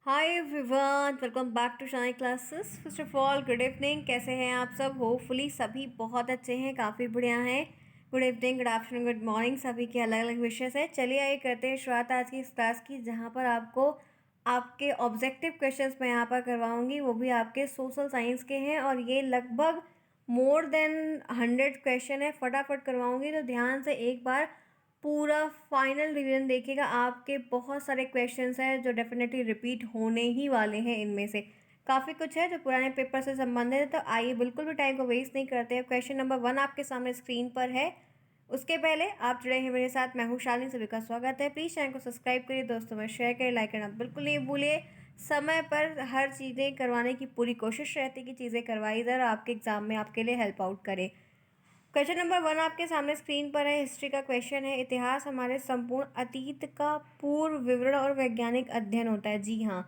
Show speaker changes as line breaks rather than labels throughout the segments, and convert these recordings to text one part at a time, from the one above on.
Hi everyone, welcome back to Shine classes. First of all good evening. कैसे हैं आप सब? होपफुली सभी बहुत अच्छे हैं, काफ़ी बढ़िया हैं। Good evening, good afternoon, good morning, सभी के अलग अलग विशेष है। चलिए आइए करते हैं शुरुआत आज की इस क्लास की, जहाँ पर आपको आपके ऑब्जेक्टिव क्वेश्चंस मैं यहाँ पर करवाऊँगी, वो भी आपके सोशल साइंस के हैं। और ये लगभग मोर देन 100 क्वेश्चन है, फटाफट करवाऊँगी, तो ध्यान से एक बार पूरा फाइनल रिवीजन देखिएगा। आपके बहुत सारे क्वेश्चंस हैं जो डेफिनेटली रिपीट होने ही वाले हैं। इनमें से काफ़ी कुछ है जो पुराने पेपर से संबंधित है, तो आइए बिल्कुल भी टाइम को वेस्ट नहीं करते हैं। क्वेश्चन नंबर 1 आपके सामने स्क्रीन पर है। उसके पहले आप जुड़े हैं मेरे साथ, मैं हूँ शालिनी, सभी का स्वागत है। प्लीज़ चैनल को सब्सक्राइब करिए, दोस्तों में शेयर करिए, लाइक करना बिल्कुल नहीं भूलिए। समय पर हर चीज़ें करवाने की पूरी कोशिश रहती है कि चीज़ें करवाई जाए और आपके एग्जाम में आपके लिए हेल्प आउट करे। क्वेश्चन नंबर 1 आपके सामने स्क्रीन पर है। हिस्ट्री का क्वेश्चन है। इतिहास हमारे संपूर्ण अतीत का पूर्व विवरण और वैज्ञानिक अध्ययन होता है। जी हाँ,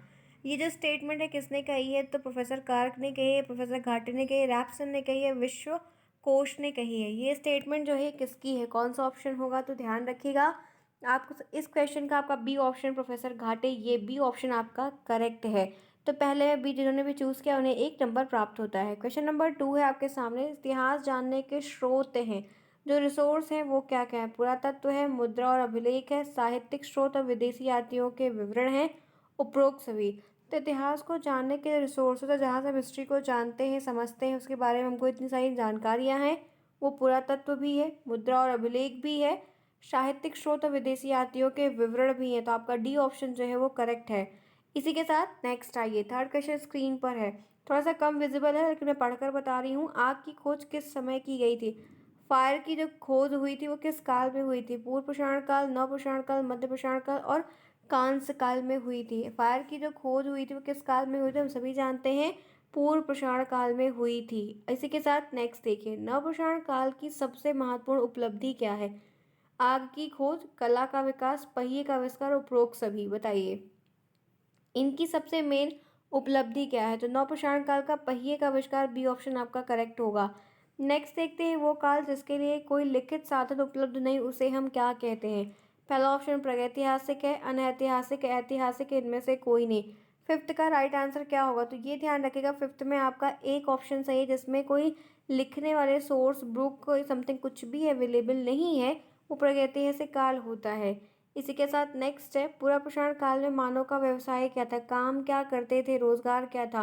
ये जो स्टेटमेंट है किसने कही है? तो प्रोफेसर कार्क ने कही है, प्रोफेसर घाटे ने कही है, रैप्सन ने कही है, विश्व कोश ने कही है। ये स्टेटमेंट जो है किसकी है? कौन सा ऑप्शन होगा? तो ध्यान रखिएगा, आपको इस क्वेश्चन का आपका बी ऑप्शन प्रोफेसर घाटे, ये बी ऑप्शन आपका करेक्ट है। तो पहले भी जिन्होंने भी चूज़ किया उन्हें 1 नंबर प्राप्त होता है। क्वेश्चन नंबर 2 है आपके सामने। इतिहास जानने के स्रोत हैं, जो रिसोर्स हैं वो क्या क्या है? पुरातत्व है, मुद्रा और अभिलेख है, साहित्यिक स्रोत और विदेशी यात्रियों के विवरण हैं, उपरोक्त सभी। तो इतिहास को जानने के रिसोर्स है, जहाँ से हम हिस्ट्री को जानते हैं, समझते हैं, उसके बारे में हमको इतनी सारी जानकारियाँ हैं, वो पुरातत्व भी है, मुद्रा और अभिलेख भी है, साहित्यिक स्रोत और विदेशी यात्रियों के विवरण भी हैं। तो आपका डी ऑप्शन जो है वो करेक्ट है। इसी के साथ नेक्स्ट आइए, थर्ड क्वेश्चन स्क्रीन पर है। थोड़ा सा कम विजिबल है लेकिन मैं पढ़कर बता रही हूँ। आग की खोज किस समय की गई थी? फायर की जो खोज हुई थी वो किस काल में हुई थी? पूर्व पाषाण काल, नव पाषाण काल, मध्य पाषाण काल और कांस्य काल में हुई थी। फायर की जो खोज हुई थी वो किस काल में हुई थी? हम सभी जानते हैं पूर्व पाषाण काल में हुई थी। इसी के साथ नेक्स्ट देखिए, नव पाषाण काल की सबसे महत्वपूर्ण उपलब्धि क्या है? आग की खोज, कला का विकास, पहिए का आविष्कार, उपरोक्त सभी। बताइए इनकी सबसे मेन उपलब्धि क्या है? तो नवपाषाण काल का पहिए का आविष्कार, बी ऑप्शन आपका करेक्ट होगा। नेक्स्ट देखते हैं, वो काल जिसके लिए कोई लिखित साधन उपलब्ध नहीं, उसे हम क्या कहते हैं? पहला ऑप्शन प्रागैतिहासिक है, अनैतिहासिक है, ऐतिहासिक है, इनमें से कोई नहीं। फिफ्थ का राइट आंसर क्या होगा? तो ये ध्यान रखिएगा, फिफ्थ में आपका एक ऑप्शन सही है, जिसमें कोई लिखने वाले सोर्स, बुक, कोई समथिंग कुछ भी अवेलेबल नहीं है, वो प्रागैतिहासिक काल होता है। इसी के साथ नेक्स्ट है, पुरापाषाण काल में मानव का व्यवसाय क्या था? काम क्या करते थे? रोजगार क्या था?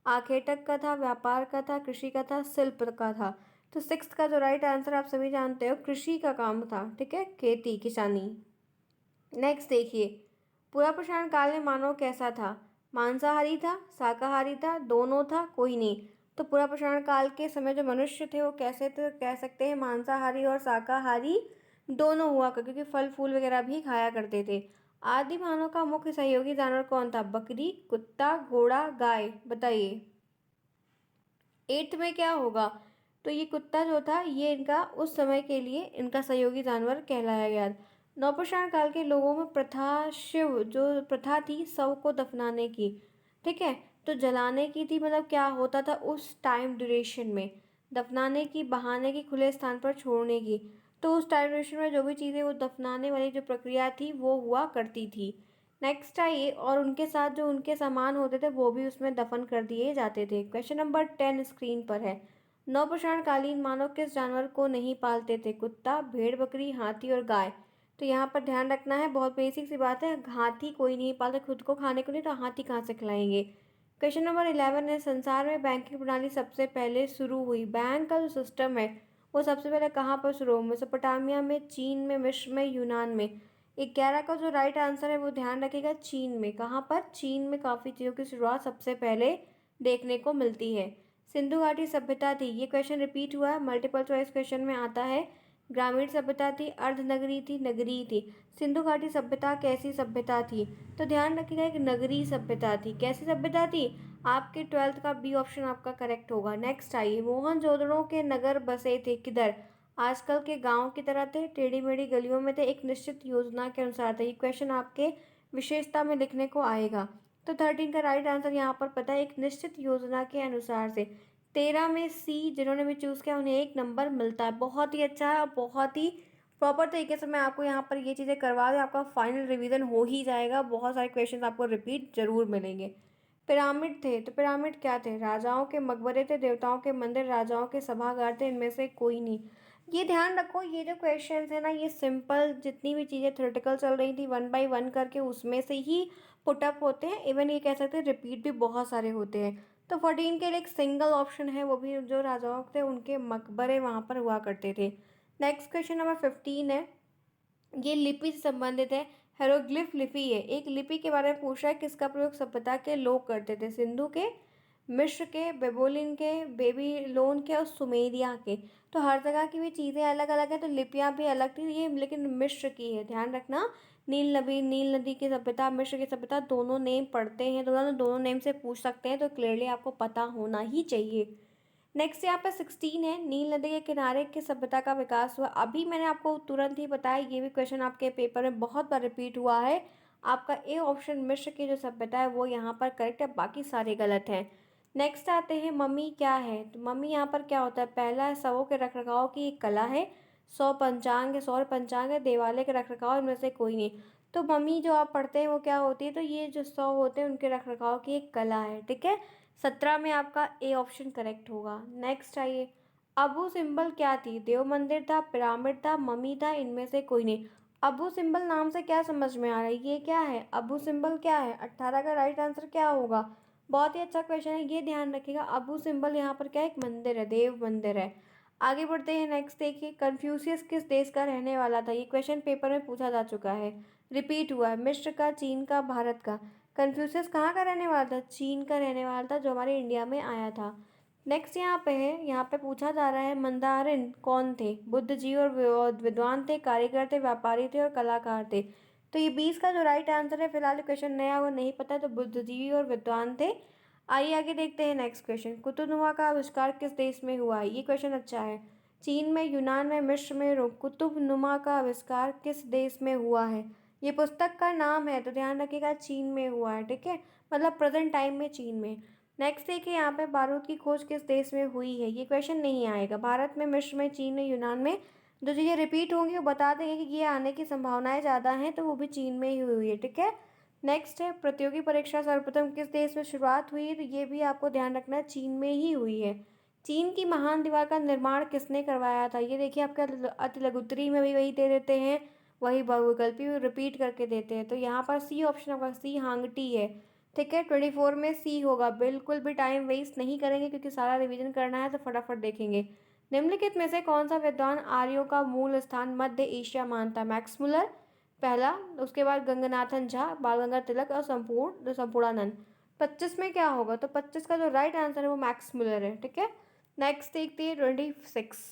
आखेटक का था, व्यापार का था, कृषि का था, शिल्प का था। तो सिक्स्थ का जो राइट आंसर आप सभी जानते हो, कृषि का काम था। ठीक है, खेती किसानी। नेक्स्ट देखिए, पुरापाषाण काल में मानव कैसा था? मांसाहारी था, शाकाहारी था, दोनों था, कोई नहीं। तो पुरापाषाण काल के समय जो मनुष्य थे वो कैसे थे? कह सकते हैं मांसाहारी और शाकाहारी दोनों हुआ क्योंकि फल फूल वगैरह भी खाया करते थे। आदि मानव का मुख्य सहयोगी जानवर कौन था? बकरी, कुत्ता, घोड़ा, गाय। बताइए एट्थ में क्या होगा? तो ये कुत्ता जो था ये इनका उस समय के लिए इनका सहयोगी जानवर कहलाया गया। नवपाषाण काल के लोगों में प्रथा, शिव जो प्रथा थी शव को दफनाने की, ठीक है, तो जलाने की थी, मतलब क्या होता था उस टाइम ड्यूरेशन में? दफनाने की, बहाने की, खुले स्थान पर छोड़ने की। तो उस टाइम ड्यूरेशन में जो भी चीज़ें वो दफनाने वाली जो प्रक्रिया थी वो हुआ करती थी। नेक्स्ट आइए, और उनके साथ जो उनके सामान होते थे वो भी उसमें दफन कर दिए जाते थे। क्वेश्चन नंबर 10 स्क्रीन पर है। नवपाषाणकालीन मानव किस जानवर को नहीं पालते थे? कुत्ता, भेड़, बकरी, हाथी और गाय। तो यहाँ पर ध्यान रखना है, बहुत बेसिक सी बात है, हाथी कोई नहीं पालता, खुद को खाने को नहीं, तो हाथी कहाँ से खिलाएंगे? क्वेश्चन नंबर 11 है। संसार में बैंकिंग प्रणाली सबसे पहले शुरू हुई, बैंक का जो सिस्टम है वो सबसे पहले कहाँ पर शुरू हुआ? मेसोपोटामिया में, चीन में, मिस्र में, यूनान में। 11 का जो राइट आंसर है वो ध्यान रखिएगा, चीन में। कहाँ पर? चीन में काफ़ी चीज़ों की शुरुआत सबसे पहले देखने को मिलती है। सिंधु घाटी सभ्यता थी, ये क्वेश्चन रिपीट हुआ है, मल्टीपल चॉइस क्वेश्चन में आता है। ग्रामीण सभ्यता थी, अर्धनगरी थी, नगरीय थी। सिंधु घाटी सभ्यता कैसी सभ्यता थी? तो ध्यान रखिएगा, एक नगरीय सभ्यता थी। कैसी सभ्यता थी? आपके 12th का बी ऑप्शन आपका करेक्ट होगा। नेक्स्ट आइए, मोहनजोदड़ो के नगर बसे थे किधर? आजकल के गांव की तरह थे, टेढ़ी मेढ़ी गलियों में थे, एक निश्चित योजना के अनुसार थे। ये क्वेश्चन आपके विशेषता में लिखने को आएगा। तो 13 का राइट आंसर यहाँ पर पता है, एक निश्चित योजना के अनुसार से। 13 में सी जिन्होंने भी चूज किया उन्हें 1 नंबर मिलता है। बहुत ही अच्छा है और बहुत ही प्रॉपर तरीके से मैं आपको यहाँ पर ये चीज़ें करवा दूँ, आपका फाइनल रिवीजन हो ही जाएगा। बहुत सारे क्वेश्चन आपको रिपीट जरूर मिलेंगे। पिरामिड थे तो पिरामिड क्या थे? राजाओं के मकबरे थे, देवताओं के मंदिर, राजाओं के सभागार थे, इनमें से कोई नहीं। ये ध्यान रखो, ये जो क्वेश्चंस है ना, ये सिंपल जितनी भी चीज़ें थ्योरेटिकल चल रही थी 1 by 1 करके उसमें से ही पुटअप होते हैं। इवन ये कह सकते हैं रिपीट भी बहुत सारे होते हैं। तो 14 के लिए एक सिंगल ऑप्शन है, वो भी जो राजाओं थे उनके मकबरे वहाँ पर हुआ करते थे। नेक्स्ट क्वेश्चन नंबर 15 है, ये लिपि से संबंधित है। हेरोग्लिफ लिपि है, एक लिपि के बारे में पूछा है, किसका प्रयोग सभ्यता के लोग करते थे? सिंधु के, मिस्र के, बेबोलिन के, बेबीलोन के और सुमेरिया के। तो हर जगह की भी चीज़ें अलग अलग है, तो लिपियाँ भी अलग थी ये, लेकिन मिस्र की है, ध्यान रखना। नील नदी की सभ्यता, मिस्र की सभ्यता, दोनों नेम पढ़ते हैं, दोनों नेम से पूछ सकते हैं, तो क्लियरली आपको पता होना ही चाहिए। नेक्स्ट यहाँ पे 16 है, नील नदी के किनारे किस सभ्यता का विकास हुआ? अभी मैंने आपको तुरंत ही बताया, ये भी क्वेश्चन आपके पेपर में बहुत बार रिपीट हुआ है। आपका ए ऑप्शन मिस्र की जो सभ्यता है वो यहाँ पर करेक्ट है, बाकी सारे गलत हैं। नेक्स्ट आते हैं, मम्मी क्या है? तो मम्मी यहाँ पर क्या होता है? पहला है, शवों के रख रखाव की एक कला है। सौ पंचांग है, सौर पंचांग है, देवालय के रख रखाव, इनमें से कोई नहीं। तो मम्मी जो आप पढ़ते हैं वो क्या होती है? तो ये जो 100 होते हैं उनके रख रखाव की एक कला है, ठीक है। 17 में आपका ए ऑप्शन करेक्ट होगा। नेक्स्ट आइए, अबू सिंबल क्या थी? देव मंदिर था, पिरामिड था, मम्मी था, इनमें से कोई नहीं। अबू सिंबल नाम से क्या समझ में आ रहा है? ये क्या है? अबू सिंबल क्या है? 18 का राइट आंसर क्या होगा? बहुत ही अच्छा क्वेश्चन है, ये ध्यान रखिएगा। अबू सिंबल यहाँ पर क्या है? एक मंदिर है, देव मंदिर है। आगे बढ़ते हैं, नेक्स्ट देखिए, कन्फ्यूशियस किस देश का रहने वाला था? ये क्वेश्चन पेपर में पूछा जा चुका है, रिपीट हुआ है। मिस्र का, चीन का, भारत का? कन्फ्यूशियस कहाँ का रहने वाला था? चीन का रहने वाला था, जो हमारे इंडिया में आया था। नेक्स्ट यहाँ पे है, यहाँ पे पूछा जा रहा है, मंदारिन कौन थे? बुद्ध जी और विद्वान थे, कारीगर थे, व्यापारी थे और कलाकार थे। तो ये 20 का जो राइट आंसर है, फिलहाल क्वेश्चन नया वो नहीं पता, तो बुद्ध जी और विद्वान थे। आइए आगे देखते हैं नेक्स्ट क्वेश्चन, कुतुबनुमा का आविष्कार किस देश में हुआ है? ये क्वेश्चन अच्छा है। चीन में, यूनान में, मिस्र में, कुतुबनुमा का आविष्कार किस देश में हुआ है? ये पुस्तक का नाम है, तो ध्यान रखिएगा, चीन में हुआ है, ठीक है, मतलब प्रेजेंट टाइम में चीन में। नेक्स्ट देखिए, यहाँ पे बारूद की खोज किस देश में हुई है? ये क्वेश्चन नहीं आएगा। भारत में, मिस्र में, चीन में, यूनान में। जो चीज़ें रिपीट होंगी वो बता देंगे कि ये आने की संभावनाएं ज़्यादा हैं, तो वो भी चीन में ही हुई है, ठीक है। नेक्स्ट है, प्रतियोगी परीक्षा सर्वप्रथम किस देश में शुरुआत हुई है? तो ये भी आपको ध्यान रखना है, चीन में ही हुई है। चीन की महान दीवार का निर्माण किसने करवाया था? ये देखिए, आपका अति लघुत्तरी में भी वही दे देते हैं, वही बहुविकल्पी भी रिपीट करके देते हैं, तो यहाँ पर सी ऑप्शन आपका सी हांगटी है, ठीक है। 24 में सी होगा। बिल्कुल भी टाइम वेस्ट नहीं करेंगे क्योंकि सारा रिवीजन करना है, तो फटाफट देखेंगे। निम्नलिखित में से कौन सा विद्वान आर्यों का मूल स्थान मध्य एशिया मानता है? मैक्स मुलर पहला, उसके बाद गंगनाथन झा, बाल गंगाधर तिलक और संपूर्णानंद। 25 में क्या होगा? तो 25 का जो राइट आंसर है वो मैक्स मुलर है, ठीक है। नेक्स्ट देखते हैं 26,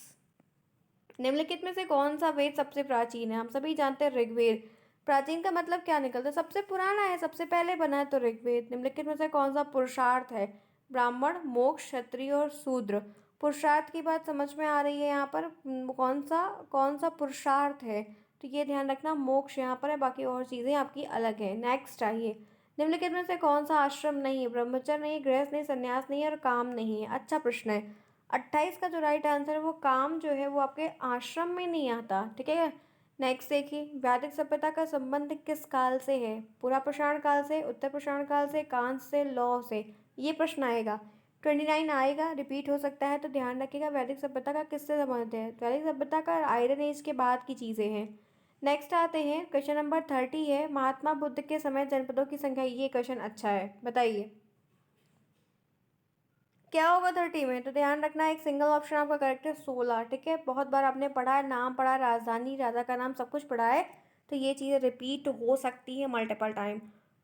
निम्नलिखित में से कौन सा वेद सबसे प्राचीन है? हम सभी जानते हैं ऋग्वेद। प्राचीन का मतलब क्या निकलता है? सबसे पुराना है, सबसे पहले बना है, तो ऋग्वेद। निम्नलिखित में से कौन सा पुरुषार्थ है? ब्राह्मण, मोक्ष, क्षत्रिय और शूद्र। पुरुषार्थ की बात समझ में आ रही है यहाँ पर, कौन सा पुरुषार्थ है? तो ये ध्यान रखना, मोक्ष यहाँ पर है, बाकी और चीज़ें आपकी अलग है। नेक्स्ट आइए, निम्नलिखित में से कौन सा आश्रम नहीं है? ब्रह्मचर्य नहीं, गृहस्थ नहीं, संन्यास नहीं है और काम नहीं है। अच्छा प्रश्न है। 28 का जो राइट आंसर है वो काम जो है वो आपके आश्रम में नहीं आता, ठीक है। नेक्स्ट देखिए, वैदिक सभ्यता का संबंध किस काल से है? पूरा पाषाण काल से, उत्तर पाषाण काल से, कांस्य से, लौह से? ये प्रश्न आएगा। 29 आएगा, रिपीट हो सकता है, तो ध्यान रखिएगा, वैदिक सभ्यता का किससे संबंध है? वैदिक सभ्यता का आयरन एज के बाद की चीज़ें हैं। नेक्स्ट आते हैं, क्वेश्चन नंबर 30 है, महात्मा बुद्ध के समय जनपदों की संख्या। ये क्वेश्चन अच्छा है, बताइए क्या होगा 30 में? तो ध्यान रखना, एक सिंगल ऑप्शन आपका करेक्ट है, 16, ठीक है। बहुत बार आपने पढ़ा है, नाम पढ़ा है, राजधानी, राजा का नाम, सब कुछ पढ़ा है, तो ये चीज़ें रिपीट हो सकती है मल्टीपल टाइम।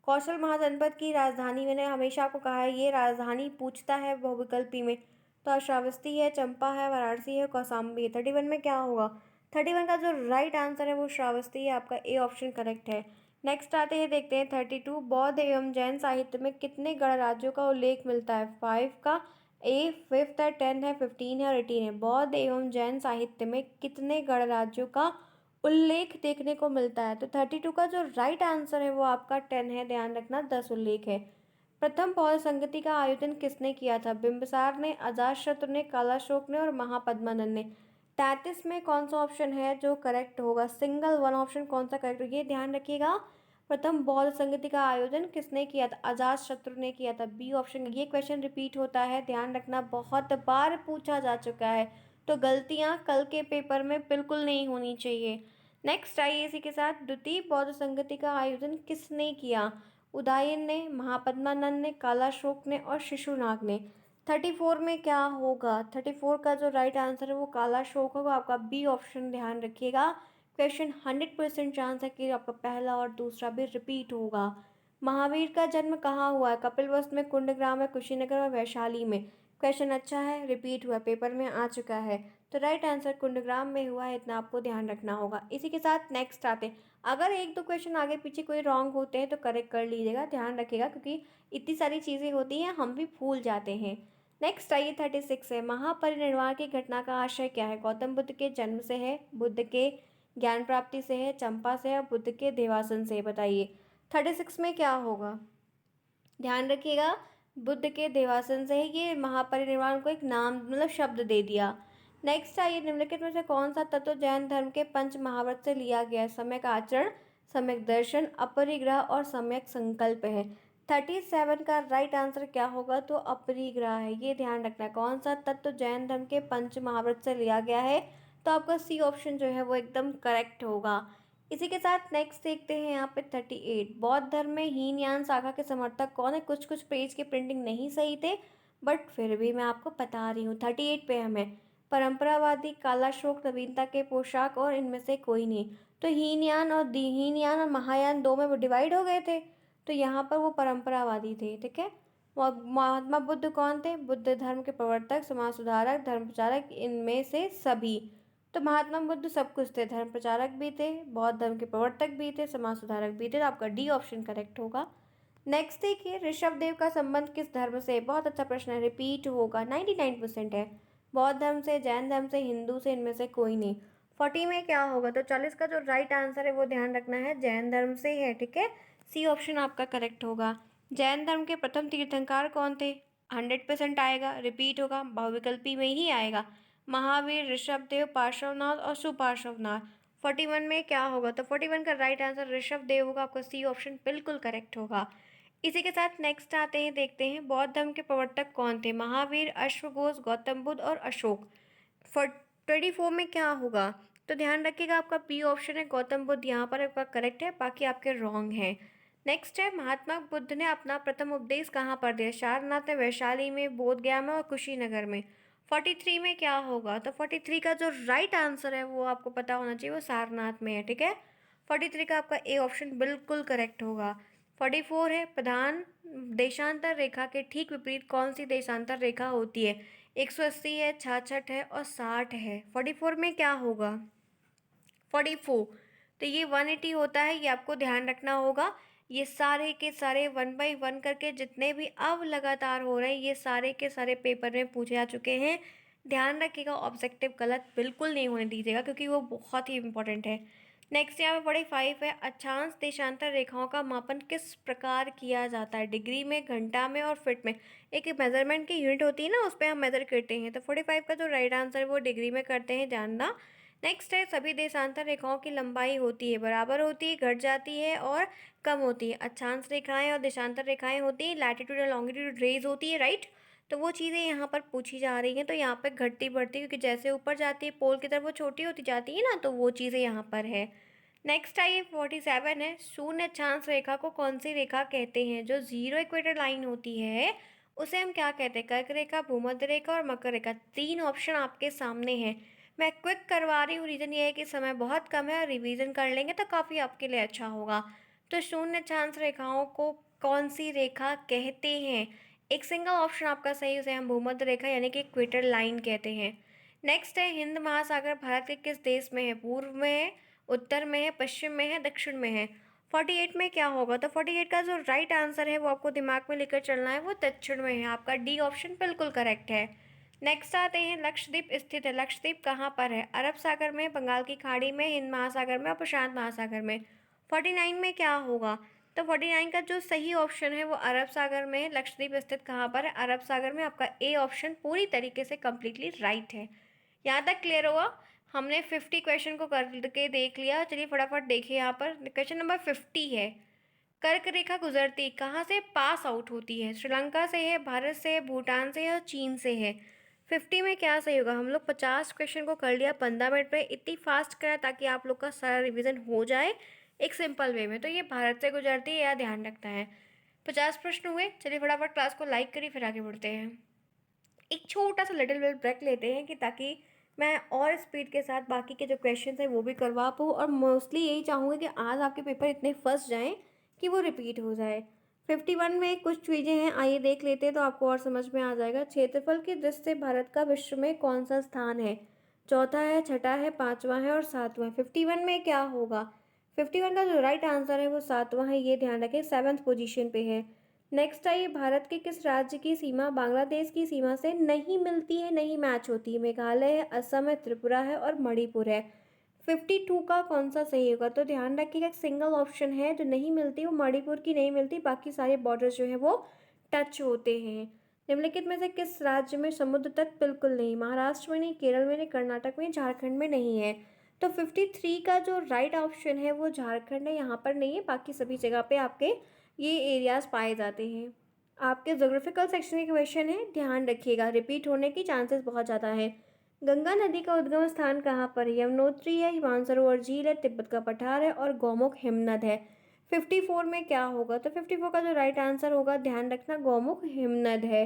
कौशल महाजनपद की राजधानी, मैंने हमेशा आपको कहा है, ये राजधानी पूछता है बहुविकल्पी में, तो श्रावस्ती है, चंपा है, वाराणसी है, कौशाम्बी है। 31 में क्या होगा? 31 का जो राइट आंसर है वो श्रावस्ती है, आपका ए ऑप्शन करेक्ट है। नेक्स्ट आते हैं, देखते हैं 32, बौद्ध एवं जैन साहित्य में कितने गणराज्यों का उल्लेख मिलता है? 5 का, ए 5 है, 10 है, 15 है और 18 है। बौद्ध एवं जैन साहित्य में कितने गणराज्यों का उल्लेख देखने को मिलता है? तो 32 का जो राइट आंसर है वो आपका 10 है, ध्यान रखना, 10 उल्लेख है। प्रथम बौद्ध संगति का आयोजन किसने किया था? बिंबिसार ने, अजातशत्रु ने, कालाशोक ने और महापद्मानंद ने। 33 में कौन सा ऑप्शन है जो करेक्ट होगा? सिंगल वन ऑप्शन कौन सा करेक्ट होगा, ये ध्यान रखिएगा। प्रथम बौद्ध संगति का आयोजन किसने किया था? अजात शत्रु ने किया था, बी ऑप्शन। ये क्वेश्चन रिपीट होता है, ध्यान रखना, बहुत बार पूछा जा चुका है, तो गलतियां कल के पेपर में बिल्कुल नहीं होनी चाहिए। नेक्स्ट आइए इसी के साथ, द्वितीय बौद्ध संगति का आयोजन किसने किया? उदयन ने, महापद्मानंद ने, कालाशोक ने और शिशुनाग ने। 34 में क्या होगा? 34 का जो राइट आंसर है वो कालाशोक होगा, आपका बी ऑप्शन ध्यान रखिएगा। क्वेश्चन 100% चांस है कि आपका पहला और दूसरा भी रिपीट होगा। महावीर का जन्म कहाँ हुआ है? कपिलवस्तु में, कुंडग्राम में, कुशीनगर में, वैशाली में। क्वेश्चन अच्छा है, रिपीट हुआ, पेपर में आ चुका है, तो राइट आंसर कुंडग्राम में हुआ है, इतना आपको ध्यान रखना होगा। इसी के साथ नेक्स्ट आते हैं, अगर एक दो क्वेश्चन आगे पीछे कोई रॉन्ग होते हैं तो करेक्ट कर लीजिएगा, ध्यान रखिएगा, क्योंकि इतनी सारी चीज़ें होती हैं, हम भी भूल जाते हैं। नेक्स्ट आइए 36 है, महापरिनिर्वाण की घटना का आशय क्या है? गौतम बुद्ध के जन्म से है, बुद्ध के ज्ञान प्राप्ति से है, चंपा से है, बुद्ध के देवासन से? बताइए 36 में क्या होगा? ध्यान रखिएगा, बुद्ध के देवासन से है, ये महापरिनिर्वाण को एक नाम मतलब शब्द दे दिया। नेक्स्ट आइए, निम्नलिखित में से कौन सा तत्व जैन धर्म के पंच महाव्रत से लिया गया है? सम्यक आचरण, सम्यक दर्शन, अपरिग्रह और सम्यक संकल्प है। 37 का राइट आंसर क्या होगा? तो अपरिग्रह है, ये ध्यान रखना। कौन सा तत्व जैन धर्म के पंच महाव्रत से लिया गया है? तो आपका सी ऑप्शन जो है वो एकदम करेक्ट होगा। इसी के साथ नेक्स्ट देखते हैं यहाँ पे 38, बौद्ध धर्म में हीनयान शाखा के समर्थक कौन है? कुछ कुछ पेज के प्रिंटिंग नहीं सही थे, बट फिर भी मैं आपको बता रही हूँ। 38 पे हमें परंपरावादी, कालाशोक, नवीनता के पोशाक और इनमें से कोई नहीं। तो हीनयान और हीनयान और महायान दो में वो डिवाइड हो गए थे, तो यहाँ पर वो परंपरावादी थे, ठीक है। महात्मा बुद्ध कौन थे? बुद्ध धर्म के प्रवर्तक, समाज सुधारक, धर्म प्रचारक, इनमें से सभी। तो महात्मा बुद्ध सब कुछ थे, धर्म प्रचारक भी थे, बौद्ध धर्म के प्रवर्तक भी थे, समाज सुधारक भी थे, तो आपका डी ऑप्शन करेक्ट होगा। नेक्स्ट देखिए, ऋषभ देव का संबंध किस धर्म से? बहुत अच्छा प्रश्न है, रिपीट होगा, 99% है। बौद्ध धर्म से, जैन धर्म से, हिंदू से, इनमें से कोई नहीं। 40 में क्या होगा? तो 40 का जो राइट आंसर है वो ध्यान रखना है, जैन धर्म से है, ठीक है। सी ऑप्शन आपका करेक्ट होगा। जैन धर्म के प्रथम तीर्थंकर कौन थे? 100% आएगा, रिपीट होगा, बहुविकल्पी में ही आएगा। महावीर, ऋषभदेव, पार्श्वनाथ और सुपार्श्वनाथ। 41 में क्या होगा? तो 41 का राइट आंसर ऋषभदेव होगा, आपका सी ऑप्शन बिल्कुल करेक्ट होगा। इसी के साथ नेक्स्ट आते हैं, देखते हैं बौद्ध धर्म के प्रवर्तक कौन थे? महावीर, अश्वघोष, गौतम बुद्ध और अशोक। 24 में क्या होगा? तो ध्यान रखिएगा, आपका बी ऑप्शन है, गौतम बुद्ध यहाँ पर आपका करेक्ट है, बाकी आपके रॉन्ग हैं। नेक्स्ट है, महात्मा बुद्ध ने अपना प्रथम उपदेश कहाँ पर दिया? सारनाथ में, वैशाली में, बोधगया में और कुशीनगर में। 43 में क्या होगा? तो 43 का जो राइट आंसर है वो आपको पता होना चाहिए, वो सारनाथ में है, ठीक है। 43 का आपका ए ऑप्शन बिल्कुल करेक्ट होगा। 44 है, प्रधान देशांतर रेखा के ठीक विपरीत कौन सी देशांतर रेखा होती है? 180 है, 66 है और 60 है। 44 में क्या होगा? 44, तो ये 180 होता है, ये आपको ध्यान रखना होगा। ये सारे के सारे 1 बाई 1 करके जितने भी अब लगातार हो रहे हैं, ये सारे के सारे पेपर में पूछे जा चुके हैं। ध्यान रखिएगा, ऑब्जेक्टिव गलत बिल्कुल नहीं होने दीजिएगा, क्योंकि वो बहुत ही इंपॉर्टेंट है। नेक्स्ट यहाँ पे 45 है, अक्षांश देशांतर रेखाओं का मापन किस प्रकार किया जाता है? डिग्री में, घंटा में और फीट में। एक मेजरमेंट की यूनिट होती है ना, उस पर हम मेजर करते हैं, तो 45 का जो राइट आंसर है वो डिग्री में करते हैं, जानना। नेक्स्ट है, सभी देशांतर रेखाओं की लंबाई होती है, बराबर होती है, घट जाती है और कम होती है। अक्षांश रेखाएं और देशांतर रेखाएं होती हैं, लैटिट्यूड और लॉन्गिट्यूड रेज होती है, राइट। तो वो चीज़ें यहाँ पर पूछी जा रही हैं, तो यहाँ पर घटती बढ़ती, क्योंकि जैसे ऊपर जाती है पोल की तरफ वो छोटी होती जाती है ना, तो वो चीज़ें यहाँ पर है। नेक्स्ट आइए 47 है, शून्य अक्षांश रेखा को कौन सी रेखा कहते हैं? जो जीरो इक्वेटर लाइन होती है उसे हम क्या कहते हैं? कर्क रेखा, भूमध्य रेखा और मकर रेखा। 3 ऑप्शन आपके सामने हैं, मैं क्विक करवा रही हूँ, रीज़न ये है कि समय बहुत कम है और रिवीजन कर लेंगे तो काफ़ी आपके लिए अच्छा होगा। तो शून्य अक्षांश रेखाओं को कौन सी रेखा कहते हैं? एक सिंगल ऑप्शन आपका सही, उसे हम भूमध्य रेखा यानी कि इक्वेटर लाइन कहते हैं। नेक्स्ट है, हिंद महासागर भारत के किस देश में है? पूर्व में है, उत्तर में है, पश्चिम में है, दक्षिण में है। 48 में क्या होगा? तो 48 का जो राइट आंसर है वो आपको दिमाग में लेकर चलना है, वो दक्षिण में है, आपका डी ऑप्शन बिल्कुल करेक्ट है। नेक्स्ट आते हैं, लक्षद्वीप स्थित है, लक्षद्वीप कहाँ पर है? अरब सागर में, बंगाल की खाड़ी में, हिंद महासागर में और प्रशांत महासागर में। 49 में क्या होगा? तो 49 का जो सही ऑप्शन है वो अरब सागर में है। लक्षद्वीप स्थित कहाँ पर है? अरब सागर में, आपका ए ऑप्शन पूरी तरीके से कम्प्लीटली राइट है। यहाँ तक क्लियर होगा? हमने 50 क्वेश्चन को करके देख लिया। चलिए फटाफट देखिए, यहाँ पर क्वेश्चन नंबर 50 है। कर्क रेखा गुजरती कहाँ से पास आउट होती है? श्रीलंका से है, भारत से है, भूटान से है और चीन से है। 50 में क्या सही होगा? हम लोग 50 क्वेश्चन को कर लिया 15 मिनट में। इतनी फास्ट करा ताकि आप लोग का सारा रिवीजन हो जाए एक सिंपल वे में। तो ये भारत से गुजरती है, यह ध्यान रखना है। 50 प्रश्न हुए। चलिए फटाफट क्लास को लाइक करिए, फिर आगे बढ़ते हैं। एक छोटा सा लिटिल बिट ब्रेक लेते हैं कि ताकि मैं और स्पीड के साथ बाकी के जो क्वेश्चन हैं वो भी करवा पाऊँ, और मोस्टली यही चाहूँगी कि आज आपके पेपर इतने फंस जाएं कि वो रिपीट हो जाए। 51 में कुछ चीज़ें हैं, आइए देख लेते हैं तो आपको और समझ में आ जाएगा। क्षेत्रफल की दृष्टि से भारत का विश्व में कौन सा स्थान है? चौथा है, छठा है, पाँचवा है और सातवां है। 51 में क्या होगा? 51 का जो राइट आंसर है वो सातवां है, ये ध्यान रखें, 7th पोजीशन पे है। नेक्स्ट आइए, भारत के किस राज्य की सीमा बांग्लादेश की सीमा से नहीं मिलती है, नहीं मैच होती है? मेघालय है, असम है, त्रिपुरा है और मणिपुर है। 52 का कौन सा सही होगा? तो ध्यान रखिएगा, एक सिंगल ऑप्शन है जो नहीं मिलती, वो मणिपुर की नहीं मिलती, बाकी सारे बॉर्डर्स जो है वो टच होते हैं। निम्नलिखित में से किस राज्य में समुद्र तट बिल्कुल नहीं? महाराष्ट्र में नहीं, केरल में नहीं, कर्नाटक में, झारखंड में नहीं है। तो 53 का जो राइट ऑप्शन है वो झारखंड है, यहाँ पर नहीं है, बाकी सभी जगह पे आपके ये एरियाज पाए जाते हैं। आपके जोग्राफिकल सेक्शन के क्वेश्चन है, ध्यान रखिएगा, रिपीट होने की चांसेस बहुत ज़्यादा है। गंगा नदी का उद्गम स्थान कहाँ पर है? यमुनोत्री है, मानसरोवर झील है, तिब्बत का पठार है और गौमुख हिमनद है। 54 में क्या होगा? तो 54 का जो राइट आंसर होगा, ध्यान रखना, गौमुख हिमनद है।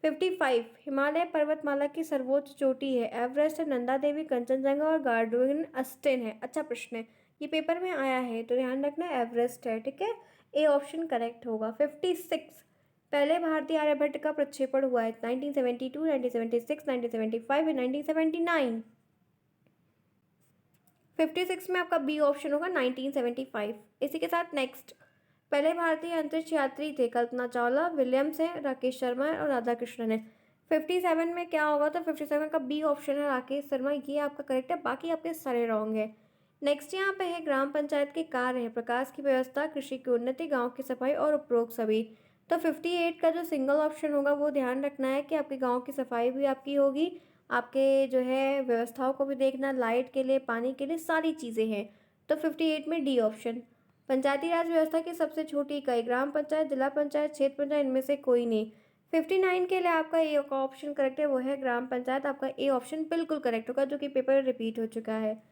55, हिमालय पर्वतमाला की सर्वोच्च चोटी है? एवरेस्ट है, नंदा देवी, कंचनजंगा और गार्डुइन अस्टेन है। अच्छा प्रश्न है, ये पेपर में आया है, तो ध्यान रखना एवरेस्ट है, ठीक है, ए ऑप्शन करेक्ट होगा। 56, पहले भारतीय आर्यभट्ट का प्रक्षेपण हुआ है? 1972, 1976, 1975 या 1979। 56 में आपका बी ऑप्शन होगा, 1975। इसी के साथ नेक्स्ट, पहले भारतीय अंतरिक्ष यात्री थे? कल्पना चावला, विलियम्स है, राकेश शर्मा है और राधा कृष्णन है। 57 में क्या होगा? तो 57 का बी ऑप्शन है, राकेश शर्मा, ये आपका करेक्ट है, बाकी आपके सारे रॉन्ग है। नेक्स्ट यहाँ पे है, ग्राम पंचायत के कार्य है? प्रकाश की व्यवस्था, कृषि की उन्नति, गांव की सफाई और उपरोक्त सभी। तो 58 का जो सिंगल ऑप्शन होगा वो ध्यान रखना है कि आपके गांव की सफाई भी आपकी होगी, आपके जो है व्यवस्थाओं को भी देखना, लाइट के लिए, पानी के लिए, सारी चीज़ें हैं। तो 58 में डी ऑप्शन। पंचायती राज व्यवस्था की सबसे छोटी इकाई? ग्राम पंचायत, जिला पंचायत, क्षेत्र पंचायत, इनमें से कोई नहीं। 59 के लिए आपका ए का ऑप्शन करेक्ट है, वो है ग्राम पंचायत, आपका ए ऑप्शन बिल्कुल करेक्ट होगा, जो कि पेपर रिपीट हो चुका है।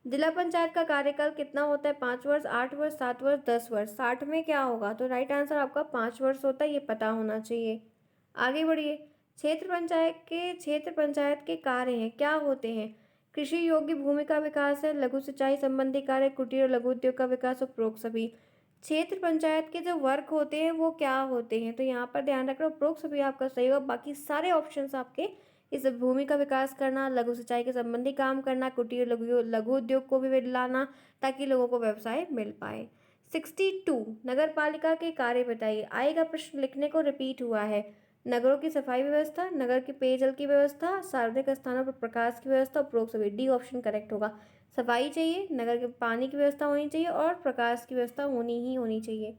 जिला पंचायत का कार्यकाल कितना होता है? 5 वर्ष, 8 वर्ष, 7 वर्ष, 10 वर्ष। 60 में क्या होगा? तो राइट आंसर आपका 5 वर्ष होता है, ये पता होना चाहिए। आगे बढ़िए, क्षेत्र पंचायत के कार्य हैं, क्या होते हैं? कृषि योग्य भूमि का विकास है, लघु सिंचाई संबंधी कार्य, कुटीर और लघु उद्योग का विकास, उपरोक्त सभी। क्षेत्र पंचायत के जो वर्क होते हैं वो क्या होते हैं? तो यहाँ पर ध्यान रखना, उपरोक्त सभी आपका सही होगा, बाकी सारे ऑप्शंस आपके, इस भूमि का विकास करना, लघु सिंचाई के संबंधी काम करना, कुटीर लघु लघु उद्योग को भी लाना ताकि लोगों को व्यवसाय मिल पाए। 62, नगर पालिका के कार्य बताइए। आएगा प्रश्न, लिखने को रिपीट हुआ है। नगरों की सफाई व्यवस्था, नगर के पेयजल की व्यवस्था, सार्वजनिक स्थानों पर प्रकाश की व्यवस्था, उपरोक्त सभी। डी ऑप्शन करेक्ट होगा, सफाई चाहिए, नगर के पानी की व्यवस्था होनी चाहिए और प्रकाश की व्यवस्था होनी चाहिए।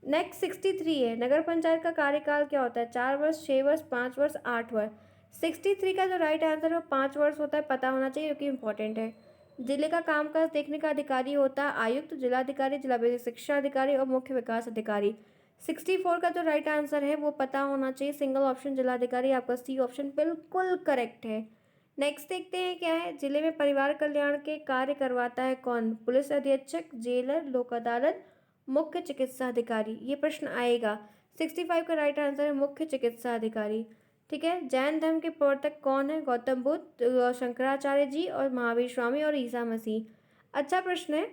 नेक्स्ट 63 है, नगर पंचायत का कार्यकाल क्या होता है? 4 वर्ष, 6 वर्ष, 5 वर्ष, 8 वर्ष। 63 का जो राइट आंसर है वो 5 वर्ष होता है, पता होना चाहिए क्योंकि इंपॉर्टेंट है। जिले का कामकाज देखने का अधिकारी होता है आयुक्त, जिलाधिकारी, जिला विधिक शिक्षा अधिकारी और मुख्य विकास अधिकारी। 64 का जो राइट आंसर है वो पता होना चाहिए, सिंगल ऑप्शन जिलाधिकारी, आपका सी ऑप्शन बिल्कुल करेक्ट है। नेक्स्ट देखते हैं क्या है, जिले में परिवार कल्याण के कार्य करवाता है कौन? पुलिस अधीक्षक, जेलर, लोक अदालत, मुख्य चिकित्सा अधिकारी। ये प्रश्न आएगा। 65 का राइट आंसर है मुख्य चिकित्सा अधिकारी, ठीक है। जैन धर्म के प्रवर्तक कौन है? गौतम बुद्ध, शंकराचार्य जी और महावीर स्वामी और ईसा मसीह। अच्छा प्रश्न है।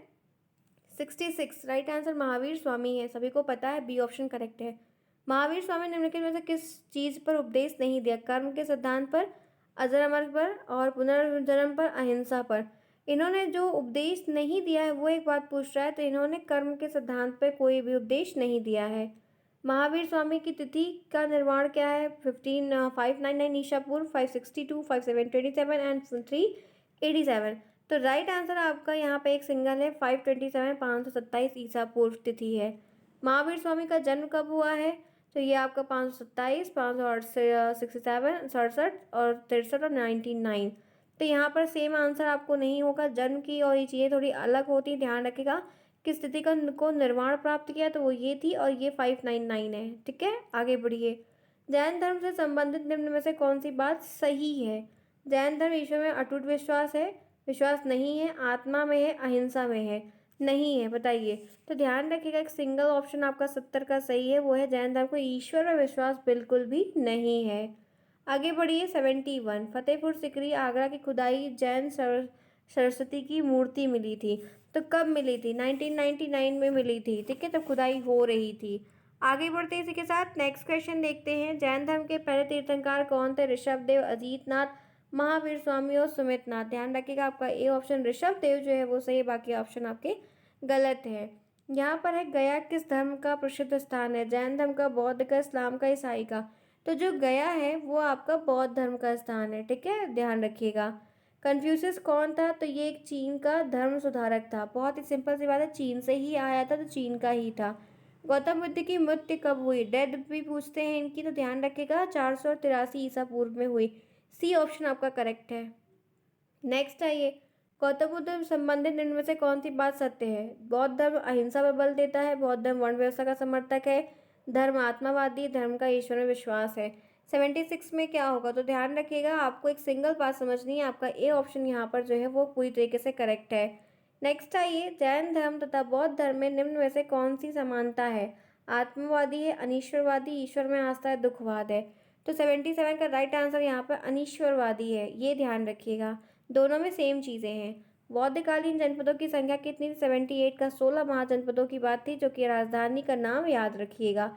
66 राइट आंसर महावीर स्वामी है, सभी को पता है, बी ऑप्शन करेक्ट है। महावीर स्वामी निम्नलिखित में से किस चीज पर उपदेश नहीं दिया? कर्म के सिद्धांत पर, अजर अमर पर और पुनर्जन्म पर, अहिंसा पर। इन्होंने जो उपदेश नहीं दिया है वो एक बात पूछ रहा है, तो इन्होंने कर्म के सिद्धांत पर कोई भी उपदेश नहीं दिया है। महावीर स्वामी की तिथि का निर्माण क्या है? 599 ईसा पूर्व, 562, 5727 एंड 387। तो राइट आंसर आपका यहाँ पे एक सिंगल है, 527, 527 ईसा पूर्व तिथि है। महावीर स्वामी का जन्म कब हुआ है? तो ये आपका 527, 567, 67 और 63 और 99। तो यहाँ पर सेम आंसर आपको नहीं होगा। जन्म की और ये चीज़ें थोड़ी अलग होती, ध्यान रखिएगा। किस स्थिति का को निर्माण प्राप्त किया तो वो ये थी, और ये 599 है। ठीक है, आगे बढ़िए। जैन धर्म से संबंधित निम्न में से कौन सी बात सही है? जैन धर्म ईश्वर में अटूट विश्वास है, विश्वास नहीं है, आत्मा में है, अहिंसा में है, नहीं है, बताइए। तो ध्यान रखिएगा, एक सिंगल ऑप्शन आपका 70 का सही है, वो है जैन धर्म को ईश्वर में विश्वास बिल्कुल भी नहीं है। आगे बढ़िए। 71, फतेहपुर सिकरी आगरा की खुदाई जैन सरस्वती की मूर्ति मिली थी। तो कब मिली थी? 1999 में मिली थी। ठीक है, तब खुदाई हो रही थी। आगे बढ़ते इसी के साथ नेक्स्ट क्वेश्चन देखते हैं। जैन धर्म के पहले तीर्थंकर कौन थे? ऋषभदेव, अजीतनाथ, महावीर स्वामी और सुमितनाथ। ध्यान रखिएगा, आपका ए ऑप्शन ऋषभदेव जो है वो सही है, बाकी ऑप्शन आपके गलत है। यहाँ पर है गया किस धर्म का प्रसिद्ध स्थान है? जैन धर्म का, बौद्ध का, इस्लाम का, ईसाई का। तो जो गया है वो आपका बौद्ध धर्म का स्थान है। ठीक है, ध्यान रखिएगा। कन्फ्यूशियस कौन था? तो ये एक चीन का धर्म सुधारक था। बहुत ही सिंपल सी बात है, चीन से ही आया था, तो चीन का ही था। गौतम बुद्ध की मृत्यु कब हुई? डेथ भी पूछते हैं इनकी, तो ध्यान रखिएगा 483 ईसा पूर्व में हुई। सी ऑप्शन आपका करेक्ट है। नेक्स्ट आइए। गौतम बुद्ध संबंधित निम्न में से कौन सी बात सत्य है? बौद्ध धर्म अहिंसा पर बल देता है, बौद्ध धर्म वर्ण व्यवस्था का समर्थक है, धर्म आत्मावादी, धर्म का ईश्वर में विश्वास है। 76 में क्या होगा? तो ध्यान रखिएगा, आपको एक सिंगल बात समझनी है, आपका ए ऑप्शन यहाँ पर जो है वो पूरी तरीके से करेक्ट है। नेक्स्ट आइए। जैन धर्म तथा बौद्ध धर्म में निम्न में से कौन सी समानता है? आत्मवादी है, अनीश्वरवादी, ईश्वर में आस्था है, दुखवाद है। तो 77 का राइट आंसर यहाँ पर अनीश्वरवादी है, ये ध्यान रखिएगा। दोनों में सेम चीज़ें हैं। बौद्धकालीन जनपदों की संख्या कितनी थी? 78 का 16 महाजनपदों की बात थी, जो कि राजधानी का नाम याद रखिएगा।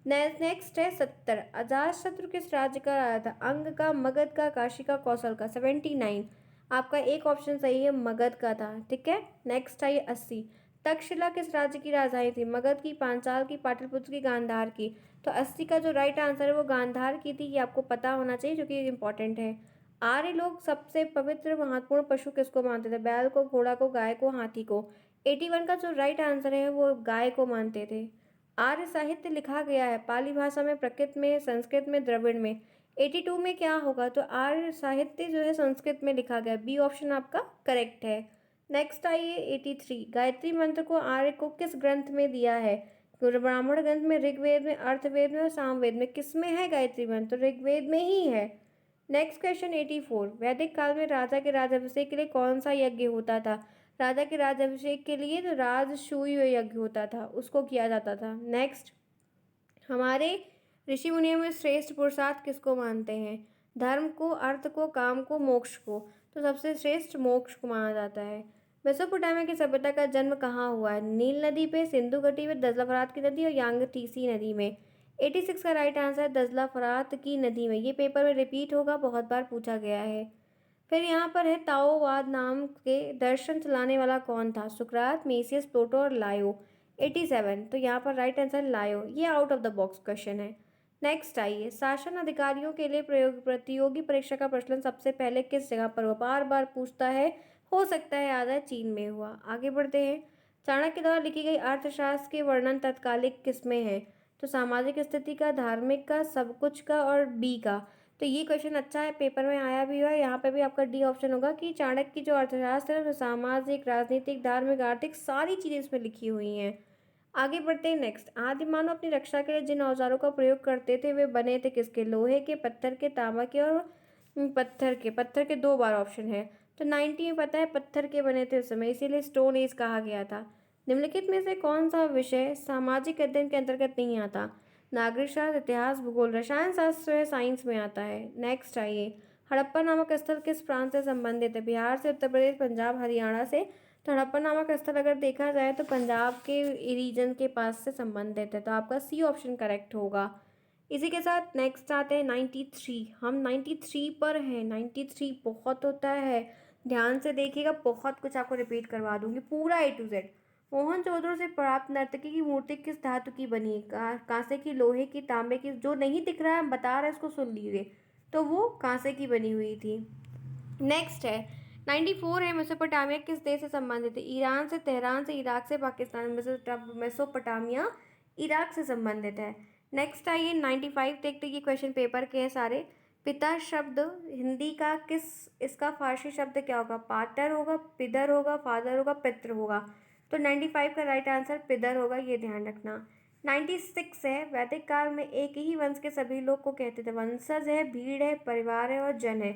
नेक्स्ट है 70, अजातशत्रु किस राज्य का राजा था? अंग का, मगध का, काशी का, कौशल का। 79, आपका एक ऑप्शन सही है, मगध का था। ठीक है, नेक्स्ट आइए 80, तक्षशिला किस राज्य की राजधानी थी? मगध की, पांचाल की, पाटलिपुत्र की, गांधार की। तो 80 का जो राइट आंसर है वो गांधार की थी, ये आपको पता होना चाहिए, जो कि इंपॉर्टेंट है। आर्य लोग सबसे पवित्र महत्वपूर्ण पशु किसको मानते थे? बैल को, घोड़ा को, गाय को, हाथी को। 81 का जो राइट आंसर है वो गाय को मानते थे। आर्य साहित्य लिखा गया है पाली भाषा में, प्राकृत में, संस्कृत में, द्रविड़ में। 82 में क्या होगा? तो आर्य साहित्य जो है संस्कृत में लिखा गया, बी ऑप्शन आपका करेक्ट है। नेक्स्ट आइए 83, गायत्री मंत्र को आर्य को किस ग्रंथ में दिया है? ब्राह्मण ग्रंथ में, ऋग्वेद में, अर्थवेद में और सामवेद में। किस में है गायत्री मंत्र? तो ऋग्वेद में ही है। नेक्स्ट क्वेश्चन 84, वैदिक काल में राजा के राज्याभिषेक के लिए कौन सा यज्ञ होता था? राजा के राज्याभिषेक के लिए तो राजसूय यज्ञ होता था, उसको किया जाता था। नेक्स्ट, हमारे ऋषि मुनियों में श्रेष्ठ पुरुषार्थ किसको मानते हैं? धर्म को, अर्थ को, काम को, मोक्ष को। तो सबसे श्रेष्ठ मोक्ष को माना जाता है। मेसोपोटामिया की सभ्यता का जन्म कहाँ हुआ है? नील नदी पे, सिंधु घाटी में, दजला फरात की नदी और यांगटीसी नदी में। 86 का राइट आंसर है दजला फरात की नदी में। ये पेपर में रिपीट होगा, बहुत बार पूछा गया है। फिर यहाँ पर है ताओवाद नाम के दर्शन चलाने वाला कौन था? सुकरात, मेसियस, प्लेटो और लायो। 87, तो यहाँ पर राइट आंसर लायो, ये out of the box question है। नेक्स्ट आइए, शासन अधिकारियों के लिए प्रतियोगी परीक्षा का प्रचलन सबसे पहले किस जगह पर हुआ? बार बार पूछता है, हो सकता है याद है, चीन में हुआ। आगे बढ़ते हैं। चाणक्य द्वारा लिखी गई अर्थशास्त्र के वर्णन तत्कालिक किसमें है? तो सामाजिक स्थिति का, धार्मिक का, सब कुछ का और बी का। तो ये क्वेश्चन अच्छा है, पेपर में आया भी हुआ है, यहाँ पे भी आपका डी ऑप्शन होगा कि चाणक्य की जो अर्थशास्त्र है वो सामाजिक, राजनीतिक, धार्मिक, आर्थिक सारी चीज़ें इसमें लिखी हुई हैं। आगे बढ़ते हैं। नेक्स्ट, आदि मानव अपनी रक्षा के लिए जिन औजारों का प्रयोग करते थे वे बने थे किसके? लोहे के, पत्थर के, तांबा के और पत्थर के। पत्थर के 2 बार ऑप्शन है, तो 90 में पता है पत्थर के बने थे उस समय, इसीलिए स्टोन एज कहा गया था। निम्नलिखित में से कौन सा विषय सामाजिक अध्ययन के अंतर्गत नहीं आता? नागरिक शास्त्र, इतिहास, भूगोल, रसायन शास्त्र है, साइंस में आता है। नेक्स्ट आइए, हड़प्पा नामक स्थल किस प्रांत से संबंधित है? बिहार से, उत्तर प्रदेश, पंजाब, हरियाणा से। तो हड़प्पा नामक स्थल अगर देखा जाए तो पंजाब के रीजन के पास से संबंधित है, तो आपका सी ऑप्शन करेक्ट होगा। इसी के साथ नेक्स्ट आते हैं 93। हम 93 पर हैं। 93 बहुत होता है, ध्यान से देखिएगा, बहुत कुछ आपको रिपीट करवा दूंगी पूरा A to Z। मोहनजोदड़ो से प्राप्त नर्तकी की मूर्ति किस धातु की बनी? कांसे की, लोहे की, तांबे की। जो नहीं दिख रहा है बता रहे इसको सुन लीजिए, तो वो कांसे की बनी हुई थी। नेक्स्ट है 94 है, मेसोपोटामिया किस देश से संबंधित है? ईरान से, तेहरान से, इराक से, पाकिस्तान। मेसोपोटामिया इराक से संबंधित है। नेक्स्ट आइए 95, देखते ये क्वेश्चन पेपर के हैं सारे। पिता शब्द हिंदी का किस, इसका फारसी शब्द क्या होगा? पातर होगा, पिदर होगा, फादर होगा, पितृ होगा। तो 95 का राइट आंसर पिदर होगा, ये ध्यान रखना। 96 है, वैदिक काल में एक ही वंश के सभी लोग को कहते थे। वंशज है, भीड़ है, परिवार है और जन है।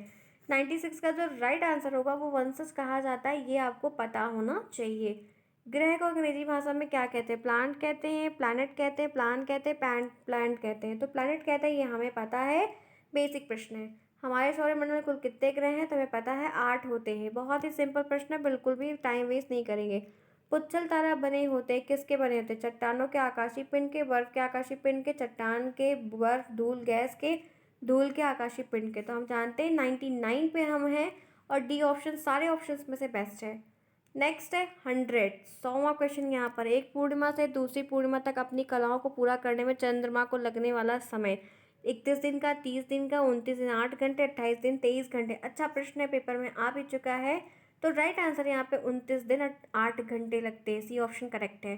96 का जो राइट आंसर होगा वो वंशज कहा जाता है, ये आपको पता होना चाहिए। ग्रह को अंग्रेजी भाषा में क्या कहते हैं? प्लांट कहते हैं, प्लैनेट कहते हैं, प्लान कहते हैं, प्लांट कहते हैं। तो प्लैनेट कहते हैं, ये हमें पता है, बेसिक प्रश्न है। हमारे सौरमंडल में कुल कितने ग्रह हैं? तो हमें पता है 8 होते हैं। बहुत ही सिंपल प्रश्न है, बिल्कुल भी टाइम वेस्ट नहीं करेंगे। पुच्छल तारा बने होते हैं, किसके बने होते हैं? चट्टानों के, आकाशीय पिंड के, बर्फ के, आकाशीय पिंड के, चट्टान के, बर्फ, धूल, गैस के, धूल के, आकाशीय पिंड के। तो हम जानते हैं 99 पे हम हैं और डी ऑप्शन सारे ऑप्शन में से बेस्ट है। नेक्स्ट है 100, 100वां क्वेश्चन यहाँ पर। एक पूर्णिमा से दूसरी पूर्णिमा तक अपनी कलाओं को पूरा करने में चंद्रमा को लगने वाला समय? 31 दिन का, 30 दिन का, 29 दिन, 8 घंटे, 28 दिन, 23 घंटे। अच्छा प्रश्न है, पेपर में आ भी चुका है। तो राइट आंसर यहाँ पे 29 दिन 8 घंटे लगते हैं, सी ऑप्शन करेक्ट है।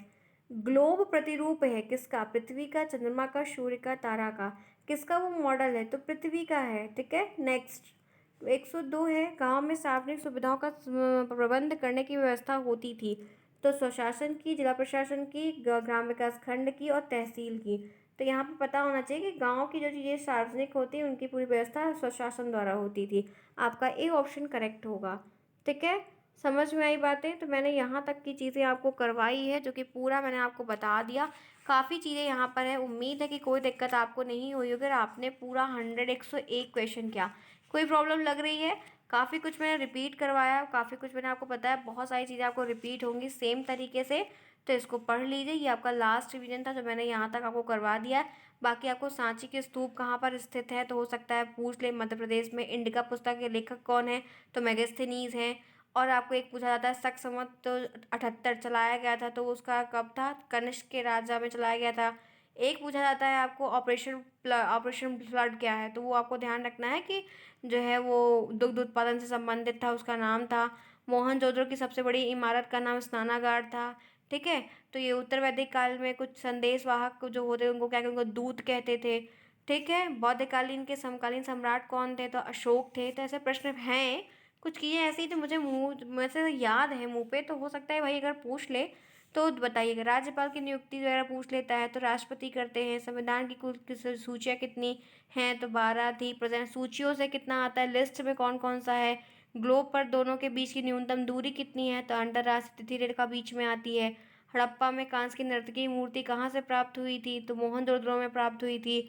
ग्लोब प्रतिरूप है किसका? पृथ्वी का, चंद्रमा का, सूर्य का, तारा का। किसका वो मॉडल है? तो पृथ्वी का है। ठीक है, नेक्स्ट 102 है, गांव में सार्वजनिक सुविधाओं का प्रबंध करने की व्यवस्था होती थी। तो स्वशासन की, जिला प्रशासन की, ग्राम विकास खंड की और तहसील की। तो यहाँ पे पता होना चाहिए कि गांव की जो चीज़ें सार्वजनिक होती हैं उनकी पूरी व्यवस्था स्वशासन द्वारा होती थी। आपका ए ऑप्शन करेक्ट होगा। ठीक है, समझ में आई बातें? तो मैंने यहाँ तक की चीज़ें आपको करवाई है, जो कि पूरा मैंने आपको बता दिया। काफ़ी चीज़ें यहाँ पर है, उम्मीद है कि कोई दिक्कत आपको नहीं हुई। अगर आपने पूरा 101 क्वेश्चन किया, कोई प्रॉब्लम लग रही है? काफ़ी कुछ मैंने रिपीट करवाया, काफ़ी कुछ मैंने आपको बताया, बहुत सारी चीज़ें आपको रिपीट होंगी सेम तरीके से। तो इसको पढ़ लीजिए, ये आपका लास्ट रिवीजन था जो मैंने यहाँ तक आपको करवा दिया है। बाकी आपको सांची के स्तूप कहाँ पर स्थित है तो हो सकता है पूछ ले। मध्य प्रदेश में। इंडिका पुस्तक के लेखक कौन है? तो मेगास्थनीज हैं। और आपको एक पूछा जाता है शक संवत तो 78 चलाया गया था, तो उसका कब था? कनिष्क के राजा में चलाया गया था। एक पूछा जाता है आपको ऑपरेशन फ्लड क्या है, तो वो आपको ध्यान रखना है कि जो है वो दुग्ध उत्पादन से संबंधित था, उसका नाम था। मोहनजोदड़ो की सबसे बड़ी इमारत का नाम स्नानागार था। ठीक है, तो ये उत्तर वैदिक काल में कुछ संदेश वाहक जो होते उनको क्या कहते, उनको दूत कहते थे। ठीक है, बौद्धकालीन के समकालीन सम्राट कौन थे? तो अशोक थे। तो ऐसे प्रश्न हैं, कुछ चीज़ें ऐसी जो मुझे मुँह में से याद है मुँह पे, तो हो सकता है भाई अगर पूछ ले तो बताइएगा। राज्यपाल की नियुक्ति वगैरह पूछ लेता है तो राष्ट्रपति करते हैं। संविधान की कुल सूचियाँ कितनी हैं? तो 12 थी। प्रेजेंट सूचियों से कितना आता है? लिस्ट में कौन कौन सा है? ग्लोब पर दोनों के बीच की न्यूनतम दूरी कितनी है? तो अंतर्राष्ट्रीय तिथि रेखा बीच में आती है। हड़प्पा में कांस्य की नर्तकी मूर्ति कहाँ से प्राप्त हुई थी? तो मोहनजोदड़ो में प्राप्त हुई थी।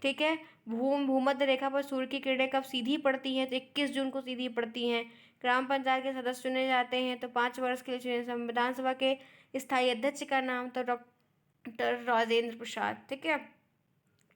ठीक है, भूमध्य रेखा पर सूर्य की किरणें कब सीधी पड़ती हैं? तो 21 जून को सीधी पड़ती हैं। ग्राम पंचायत के सदस्य चुने जाते हैं तो 5 वर्ष के लिए चुने। संविधान सभा के स्थायी अध्यक्ष का नाम? तो डॉक्टर राजेंद्र प्रसाद। ठीक है,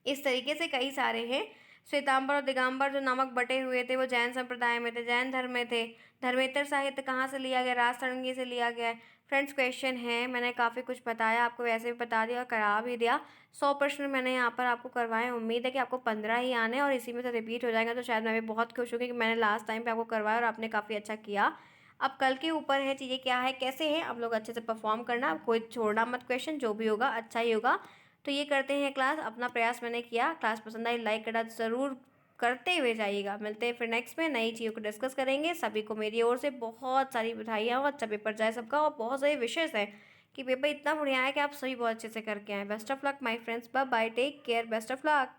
इस तरीके से कई सारे हैं। श्वेतांबर और दिगंबर जो नामक बटे हुए थे वो जैन संप्रदाय में थे, जैन धर्म में थे। धर्मेतर साहित्य कहाँ से लिया गया? राजतरंगी से लिया गया है। फ्रेंड्स क्वेश्चन है, मैंने काफ़ी कुछ बताया आपको, वैसे भी बता दिया और करा भी दिया। 100 प्रश्न मैंने यहाँ पर आपको करवाए। उम्मीद है कि आपको 15 ही आने और इसी में से रिपीट हो जाएगा। तो शायद मैं भी बहुत खुश हूँ कि मैंने लास्ट टाइम पे आपको करवाया और आपने काफ़ी अच्छा किया। अब कल के ऊपर है चीज़ें क्या है कैसे हैं, आप लोग अच्छे से परफॉर्म करना। अब कोई छोड़ना मत, क्वेश्चन जो भी होगा अच्छा ही होगा। तो ये करते हैं क्लास, अपना प्रयास मैंने किया। क्लास पसंद आई लाइक करना ज़रूर करते हुए जाइएगा। मिलते हैं फिर नेक्स्ट में, नई चीज़ों को डिस्कस करेंगे। सभी को मेरी ओर से बहुत सारी बधाइयाँ और अच्छा पेपर जाए सबका। और बहुत सारे विशेष है कि पेपर इतना बढ़िया है कि आप सभी बहुत अच्छे से करके आए। Best of luck my friends, bye bye, take care, best of luck.